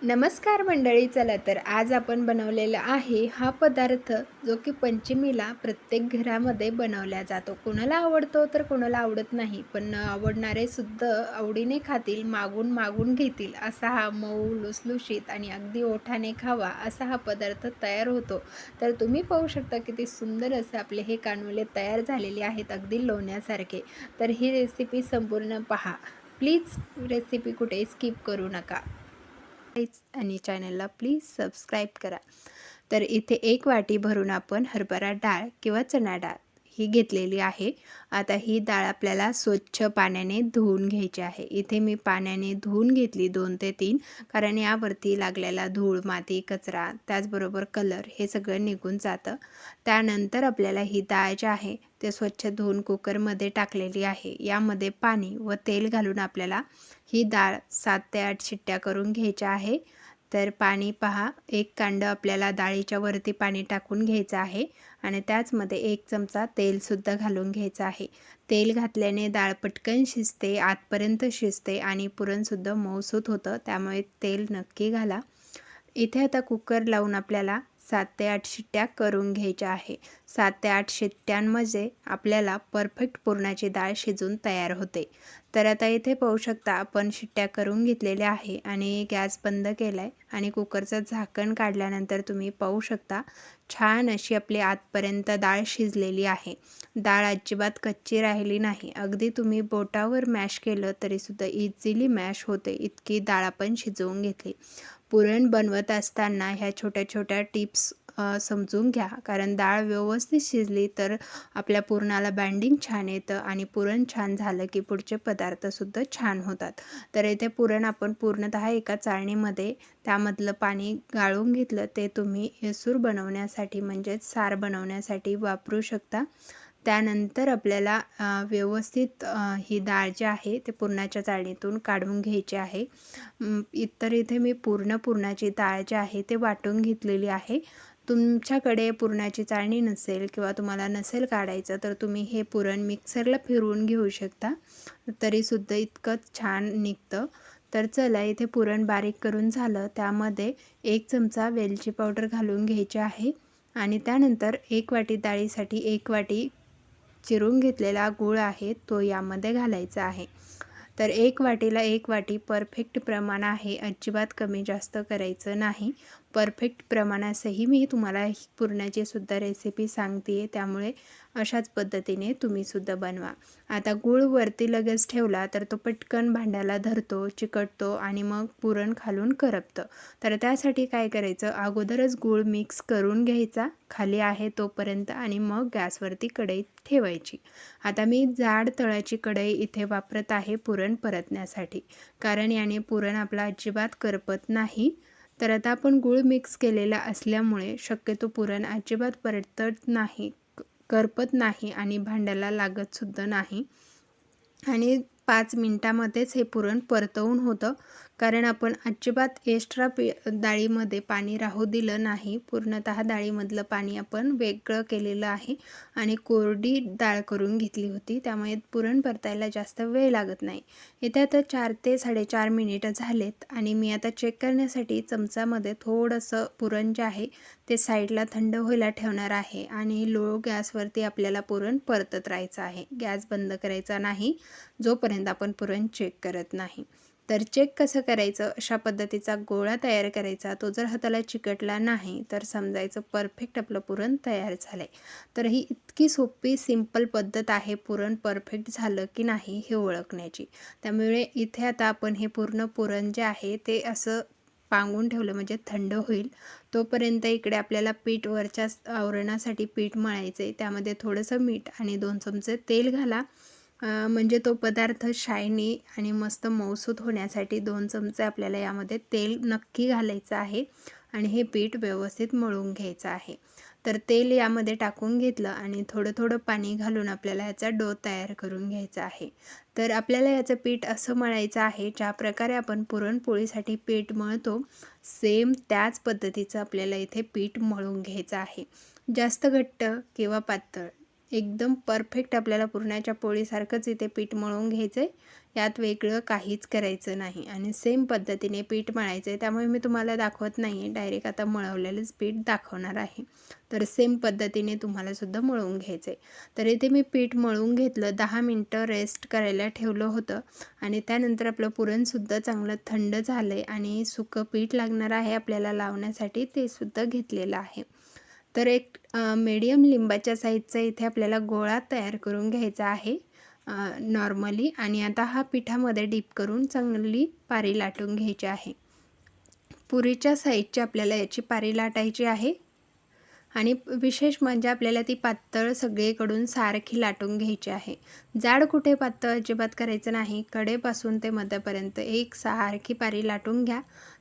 नमस्कार मंडळी. चला तर आज आपण बनवलेला आहे हा पदार्थ जो की पंचमीला प्रत्येक घरामध्ये बनवला जातो. कोणाला आवडतो तर कोणाला आवडत नाही, पण न आवडणारे सुद्धा आवडीने खातील, मागून मागून घेतील असा हा मऊ लुसलुशीत आणि अगदी ओठाने खावा असा हा पदार्थ तयार होतो. तर तुम्ही पाहू शकता किती सुंदर असे आपले हे कानुले तयार झालेले आहेत, अगदी लोण्यासारखे. तर ही रेसिपी संपूर्ण पहा प्लीज. रेसिपी कुठे स्किप करू नका आणि चॅनलला प्लीज सबस्क्राईब करा. तर इथे 1 वाटी भरून आपण हरभरा डाळ किंवा चणा डाळ ही घेतलेली आहे. आता ही डाळ आपल्याला स्वच्छ पाण्याने धुवून घ्यायची आहे. इथे मी पाण्याने धुवून घेतली 2 ते 3, कारण यावरती लागलेला धूळ, माती, कचरा, त्याचबरोबर कलर हे सगळं निघून जातं. त्यानंतर आपल्याला ही डाळ जी आहे ते स्वच्छ धुवून कुकरमध्ये टाकलेली आहे. यामध्ये पाणी व तेल घालून आपल्याला ही डाळ 7 ते 8 शिट्ट्या करून घ्यायच्या आहे. तर पाणी पहा, 1 कांडं आपल्याला डाळीच्या वरती पाणी टाकून घ्यायचं आहे आणि त्याचमध्ये 1 चमचा तेलसुद्धा घालून घ्यायचं आहे. तेल घातल्याने डाळ पटकन शिजते, आतपर्यंत शिजते आणि पुरणसुद्धा मऊसूत होतं, त्यामुळे तेल नक्की घाला. इथे आता कुकर लावून आपल्याला 7 ते 8 शिट्ट्या करून घ्यायच्या आहे. 7 ते 8 शिट्ट्यांमध्ये आपल्याला परफेक्ट पुरणाची डाळ शिजून तयार होते. तर आता इथे पाहू शकता आपण शिट्ट्या करून घेतलेल्या आहे आणि गॅस बंद केला आहे आणि कुकरचं झाकण काढल्यानंतर तुम्ही पाहू शकता छान अशी आपली आतपर्यंत डाळ शिजलेली आहे. डाळ अजिबात कच्ची राहिली नाही. अगदी तुम्ही बोटावर मॅश केलं तरीसुद्धा इझिली मॅश होते, इतकी डाळ आपण शिजवून घेतली. पुरण बनवत असताना ह्या छोट्या-छोट्या टिप्स समजून घ्या, कारण डाळ व्यवस्थित शिजली तर आपल्या पुरणाला बाइंडिंग छान येतं आणि पुरण छान झालं की पुढचे पदार्थसुद्धा छान होतात. तर इथे पुरण आपण पूर्णतः एका चाळणीमध्ये त्यामधलं पाणी गाळून घेतलं. ते तुम्ही येसूर बनवण्यासाठी म्हणजेच सार बनवण्यासाठी वापरू शकता. त्यानंतर आपल्याला व्यवस्थित ही डाळ जी आहे ते पुरणाच्या चाळणीतून काढून घ्यायची आहे. तर इथे मी पुरणाची डाळ जी आहे ते वाटून घेतलेली आहे. तुमच्याकडे पुरणाची चाळणी नसेल किंवा तुम्हाला नसेल काढायचं तर तुम्ही हे पुरण मिक्सरला फिरवून घेऊ शकता, तरीसुद्धा इतकंच छान निघतं. तर चला इथे पुरण बारीक करून झालं. त्यामध्ये 1 चमचा वेलची पावडर घालून घ्यायची आहे आणि त्यानंतर 1 वाटी डाळीसाठी 1 वाटी चिरून घेतलेला गूळ आहे तो यामध्ये घालायचा आहे. तर 1 वाटीला 1 वाटी परफेक्ट प्रमाण आहे, अजिबात कमी जास्त करायचं नाही. परफेक्ट प्रमाणासही मी तुम्हाला ही पुरणाची सुद्धा रेसिपी सांगते आहे, त्यामुळे अशाच पद्धतीने तुम्हीसुद्धा बनवा. आता गूळ वरती लगेच ठेवला तर तो पटकन भांड्याला धरतो, चिकटतो आणि मग पुरण खालून करपतं. तर त्यासाठी काय करायचं, अगोदरच गूळ मिक्स करून घ्यायचा खाली आहे तोपर्यंत आणि मग गॅसवरती कढई ठेवायची. आता मी जाड तळाची कढई इथे वापरत आहे पुरण परतण्यासाठी, कारण याने पुरण आपलं अजिबात करपत नाही. तर आता आपण गूळ मिक्स केलेला असल्यामुळे शक्यतो पुरण अजिबात परतत नाही, करपत नाही आणि भांड्याला लागतसुद्धा नाही आणि 5 मिनिटामध्येच हे पुरण परतवून होतं, कारण आपण अजिबात एक्स्ट्रा डाळीमध्ये पाणी राहू दिलं नाही. पूर्णतः डाळीमधलं पाणी आपण वेगळं केलेलं आहे आणि कोरडी डाळ करून घेतली होती, त्यामुळे पुरण परतायला जास्त वेळ लागत नाही. इथे आता 4 ते 4.5 मिनिटं झालेत आणि मी आता चेक करण्यासाठी चमचामध्ये थोडंसं पुरण जे आहे ते साईडला थंड व्हायला ठेवणार आहे आणि लो गॅसवरती आपल्याला पुरण परतत राहायचं आहे. गॅस बंद करायचा नाही जोपर्यंत आपण पुरण चेक करत नाही. तर चेक कसं करायचं, अशा पद्धतीचा गोळा तयार करायचा. तो जर हाताला चिकटला नाही तर समजायचं परफेक्ट आपलं पुरण तयार झालं आहे. तर ही इतकी सोपी सिंपल पद्धत आहे पुरण परफेक्ट झालं की नाही हे ओळखण्याची. त्यामुळे इथे आता आपण हे पूर्ण पुरण जे आहे ते असं पांगून ठेवलं म्हणजे थंड होईल. तोपर्यंत इकडे आपल्याला पीठ वरच्या आवरणासाठी पीठ मळायचं आहे. त्यामध्ये थोडंसं मीठ आणि 2 चमचे तेल घाला. म्हणजे तो पदार्थ शायनी आणि मस्त मऊसूत होण्यासाठी 2 चमचे आपल्याला यामध्ये तेल नक्की घालायचं आहे आणि हे पीठ व्यवस्थित मळून घ्यायचं आहे. तर तेल यामध्ये टाकून घेतलं आणि थोडं पाणी घालून आपल्याला ह्याचा डो तयार करून घ्यायचा आहे. तर आपल्याला याचं पीठ असं मळायचं आहे, ज्या प्रकारे आपण पुरणपोळीसाठी पीठ मळतो सेम त्याच पद्धतीचं आपल्याला इथे पीठ मळून घ्यायचं आहे. जास्त घट्ट किंवा पातळ एकदम परफेक्ट आपल्याला पुरणाच्या पोळीसारखंच इथे पीठ मळून घ्यायचं आहे. यात वेगळं काहीच करायचं नाही आणि सेम पद्धतीने पीठ मळायचं आहे. त्यामुळे मी तुम्हाला दाखवत नाही आहे, डायरेक्ट आता मळवलेलंच पीठ दाखवणार आहे. तर सेम पद्धतीने तुम्हालासुद्धा मळवून घ्यायचं आहे. तर इथे मी पीठ मळून घेतलं, 10 मिनटं रेस्ट करायला ठेवलं होतं आणि त्यानंतर आपलं पुरणसुद्धा चांगलं थंड झालं आहे आणि सुकं पीठ लागणार आहे आपल्याला लावण्यासाठी, ते सुद्धा घेतलेलं आहे. तर एक मीडियम लिंबाच्या साईजचा इथे आपल्याला गोळा तयार करून घ्यायचा आहे नॉर्मली. आणि आता हा पिठामध्ये डीप करून चांगली पारी लाटून घ्यायची आहे. पुरीच्या साईजची आपल्याला याची पारी लाटायची आहे आणि विशेष म्हणजे आपल्याला ती पातळ सगळीकडून सारखी लाटून घ्यायची आहे. जाड कुठे पातळ अजिबात करायचं नाही. कडेपासून ते मध्यापर्यंत एक सारखी पारी लाटून घ्या.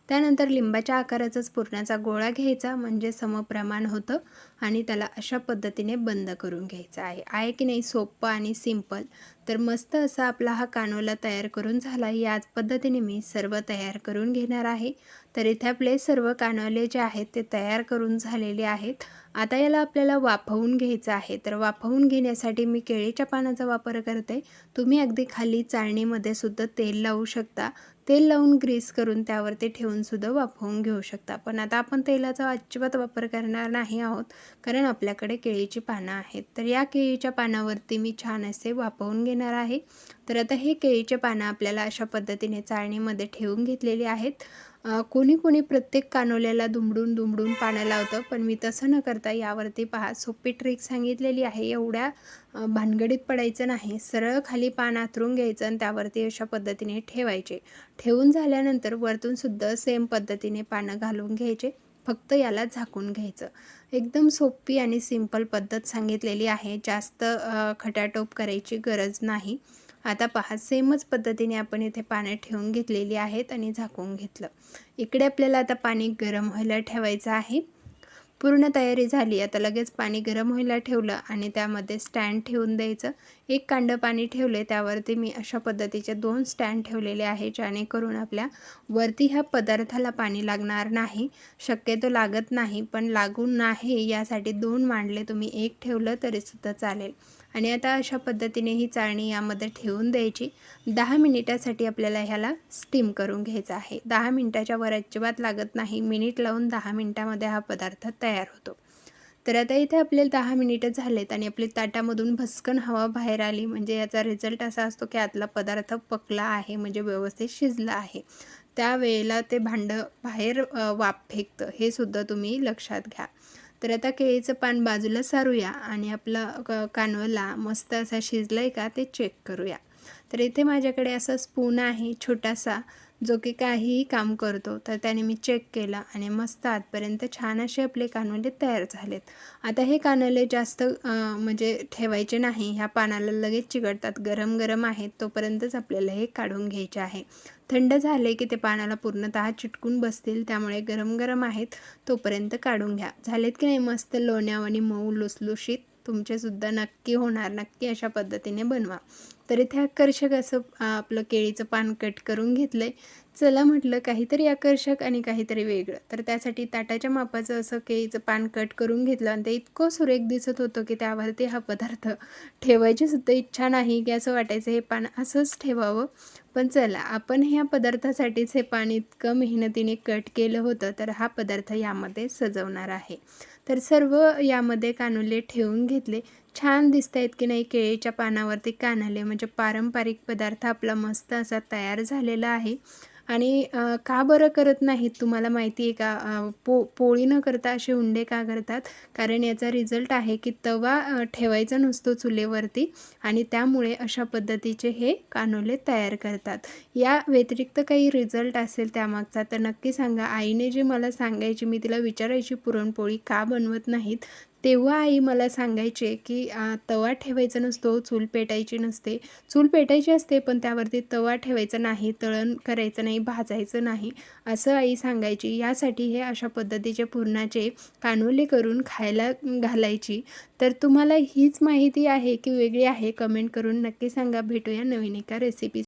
त्यानंतर लिंबाच्या आकाराचाच पुरणाचा गोळा घ्यायचा, म्हणजे समप्रमाण होतं आणि त्याला अशा पद्धतीने बंद करून घ्यायचा आहे की नाही सोपं आणि सिंपल. तर मस्त असा आपला हा कानोला तयार करून झाला. याच पद्धतीने मी सर्व तयार करून घेणार आहे. तर इथे आपले सर्व कानोले जे आहेत ते तयार करून झालेले आहेत. आता याला आपल्याला वाफवून घ्यायचं आहे. तर वाफवून घेण्यासाठी मी केळीच्या पानाचा वापर करते. तुम्ही अगदी खाली चाळणीमध्ये सुद्धा तेल लावू शकता. तेल लावून ग्रीस करून त्यावरती ठेवून सुद्धा वाफवून घेऊ शकता. पण आता आपण तेलाचा अजिबात वापर करणार नाही आहोत, कारण आपल्याकडे केळीची पानं आहेत. तर या केळीच्या पानावरती मी छान असे वाफवून घेणार आहे. तर आता हे केळीचे पानं आपल्याला अशा पद्धतीने चाळणीमध्ये ठेवून घेतलेली आहेत. कोणी प्रत्येक कानोल्याला दुमडून पानं लावतं, पण मी तसं न करता यावरती पहा सोपी ट्रिक सांगितलेली आहे. एवढ्या भानगडीत पडायचं नाही. सरळ खाली पान आथरून घ्यायचं आणि त्यावरती अशा पद्धतीने ठेवायचे. ठेवून झाल्यानंतर वरतून सुद्धा सेम पद्धतीने पानं घालून घ्यायचे. फक्त याला झाकून घ्यायचं. एकदम सोपी आणि सिंपल पद्धत सांगितलेली आहे. जास्त खटाटोप करायची गरज नाही. आता पहा सेमच पद्धतीने आपण इथे पानं ठेवून घेतलेली आहेत आणि झाकून घेतलं. इकडे आपल्याला आता पाणी गरम व्हायला ठेवायचं आहे. पूर्ण तयारी झाली. आता लगेच पाणी गरम व्हायला ठेवलं आणि त्यामध्ये स्टँड ठेवून द्यायचं. एक कांडं पाणी ठेवले, त्यावरती मी अशा पद्धतीचे 2 स्टँड ठेवलेले आहे, जेणेकरून आपल्या वरती ह्या पदार्थाला पाणी लागणार नाही. शक्यतो लागत नाही, पण लागू नाही यासाठी 2 मांडले. तुम्ही 1 ठेवलं तरीसुद्धा चालेल. आणि आता अशा पद्धतीने ही चाळणी यामध्ये ठेवून द्यायची. 10 मिनिटासाठी आपल्याला ह्याला स्टीम करून घ्यायचा आहे. 10 मिनिटाच्या वर अजिबात लागत नाही. मिनिट लावून 10 मिनिटामध्ये हा पदार्थ तयार होतो. तर आता इथे आपले 10 मिनिटं झालेत आणि आपली ताटामधून भस्कन हवा बाहेर आली, म्हणजे याचा रिझल्ट असा असतो की आतला पदार्थ पकला आहे, म्हणजे व्यवस्थित शिजला आहे. त्यावेळेला ते भांडं बाहेर वाफ फेकतं, हे सुद्धा तुम्ही लक्षात घ्या. तर आता केळीचं पान बाजूला सारूया आणि आपलं कानवला मस्त असा शिजला आहे का ते चेक करूया. तर इथे माझ्याकडे असा स्पून आहे छोटासा, जो की काहीही काम करतो. तर त्याने मी चेक केला आणि मस्त आतपर्यंत छान असे आपले कानवले तयार झालेत. आता हे कानवले जास्त म्हणजे ठेवायचे नाही. ह्या पानाला लगेच चिकटतात. गरम गरम आहेत तोपर्यंतच आपल्याला हे काढून घ्यायचे आहे. थंड झाले की ते पानाला पूर्णतः चिटकून बसतील, त्यामुळे गरम गरम आहेत तोपर्यंत काढून घ्या. झालेत की नाही मस्त लोण्यावानी मऊ लुसलुशीत? तुमचेसुद्धा नक्की होणार. नक्की अशा पद्धतीने बनवा. तर इथे आकर्षक असं आपलं केळीचं पान कट करून घेतलं आहे. चला म्हटलं काहीतरी आकर्षक आणि काहीतरी वेगळं. तर त्यासाठी ताटाच्या मापाचं असं केळीचं पान कट करून घेतलं आणि ते इतकं सुरेख दिसत होतं की त्यावरती हा पदार्थ ठेवायची सुद्धा इच्छा नाही, की असं वाटायचं हे पान असंच ठेवावं. पण चला, आपण ह्या पदार्थासाठीच हे पान इतकं मेहनतीने कट केलं होतं, तर हा पदार्थ यामध्ये सजवणार आहे. तर सर्व यामध्ये कानुले ठेवून घेतले. छान दिसत आहेत की नाही केळीच्या पानावरती कानुले, म्हणजे पारंपरिक पदार्थ आपला मस्त असा तयार झालेला आहे. आणि का बरं करत नाहीत तुम्हाला माहिती आहे का? पोळी न करता असे उंडे का करतात? कारण याचा रिझल्ट आहे की तवा ठेवायचा नसतो चुलीवरती आणि त्यामुळे अशा पद्धतीचे हे कानोले तयार करतात. या व्यतिरिक्त काही रिझल्ट असेल त्यामागचा तर नक्की सांगा. आईने जे मला सांगायची, मी तिला विचारायची पुरणपोळी का बनवत नाहीत, तेव्हा आई मला सांगायचे की तवा ठेवायचा नसतो, चूल पेटायची नसते. चूल पेटायची असते पण त्यावरती तवा ठेवायचा नाही, तळण करायचं नाही, भाजायचं नाही, असं आई सांगायची. यासाठी हे अशा पद्धतीचे पुरणाचे कानोले करून खायला घालायची. तर तुम्हाला हीच माहिती आहे की वेगळी आहे? कमेंट करून नक्की सांगा. भेटूया नवीन एका रेसिपी